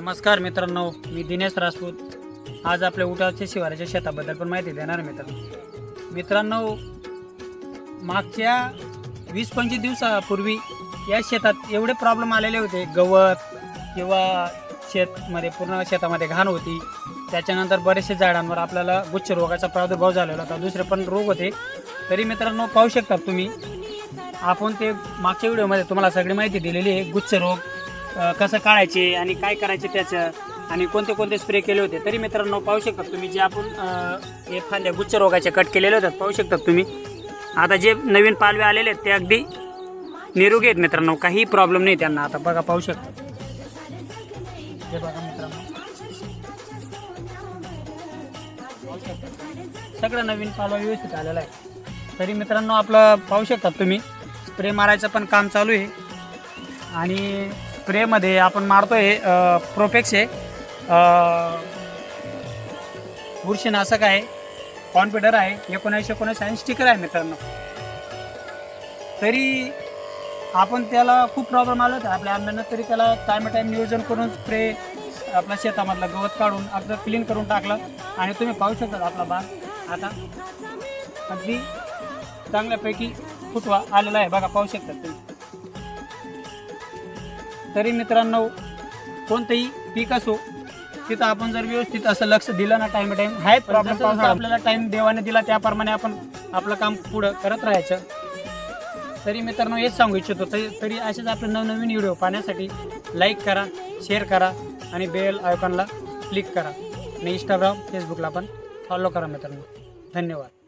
नमस्कार मित्रांनो, मी दिनेश राजपूत आज आपल्या उटाच्या शिवाराच्या शेताबद्दल पण माहिती देणार मित्रांनो. मागच्या 20-25 दिवसापूर्वी या शेतात एवढे प्रॉब्लेम आलेले होते. गवत किंवा शेतमध्ये पूर्ण शेतामध्ये घाण होती. त्याच्यानंतर बरेचसे झाडांवर आपल्याला गुच्छ रोगाचा प्रादुर्भाव झालेला होता. दुसरे पण रोग होते. तरी मित्रांनो पाहू शकता तुम्ही, आपण ते मागच्या व्हिडिओमध्ये तुम्हाला सगळी माहिती दिलेली आहे. गुच्छ रोग कसं काढायचे आणि काय करायचे त्याचं आणि कोणते कोणते स्प्रे केले होते. तरी मित्रांनो पाहू शकता तुम्ही, जे आपण हे फांद्या गुच्छ रोगाचे कट केलेले होतात पाहू शकता तुम्ही. आता जे नवीन पालवे आलेले आहेत ते अगदी निरोगी आहेत मित्रांनो, काही प्रॉब्लेम नाही त्यांना. आता बघा पाहू शकता, हे बघा मित्रांनो, सगळं नवीन पालवा व्यवस्थित आलेला आहे. तरी मित्रांनो आपलं पाहू शकता तुम्ही, स्प्रे मारायचं पण काम चालू आहे. आणि स्प्रेमध्ये आपण मारतोय प्रोफेक्स आहे, बुरशीनाशक आहे, कॉन्फिडर आहे, 1919 आणि स्टिकर आहे मित्रांनो. तरी आपण त्याला खूप प्रॉब्लेम आला होता आपल्या आंब्यांना. तरी त्याला टाईम नियोजन करून स्प्रे आपल्या शेतामधला गवत काढून अगदी क्लीन करून टाकलं. आणि तुम्ही पाहू शकता आपला बाग आता अगदी चांगल्यापैकी फुटवा आलेला आहे. बघा पाहू शकता तुम्ही. तरी मित्रांनो कोणतंही पीक असो तिथं आपण जर व्यवस्थित असं लक्ष दिलं ना, टाइम आहे प्रॉब्लेम आपल्याला टाइम देवाने दिला त्याप्रमाणे आपण आपलं काम पुढं करत राहायचं. तरी मित्रांनो हेच सांगू इच्छितो. तरी असेच आपले नवनवीन व्हिडिओ पाहण्यासाठी लाईक करा, शेअर करा आणि बेल आयकॉनला क्लिक करा. आणि इंस्टाग्राम फेसबुकला पण फॉलो करा मित्रांनो. धन्यवाद.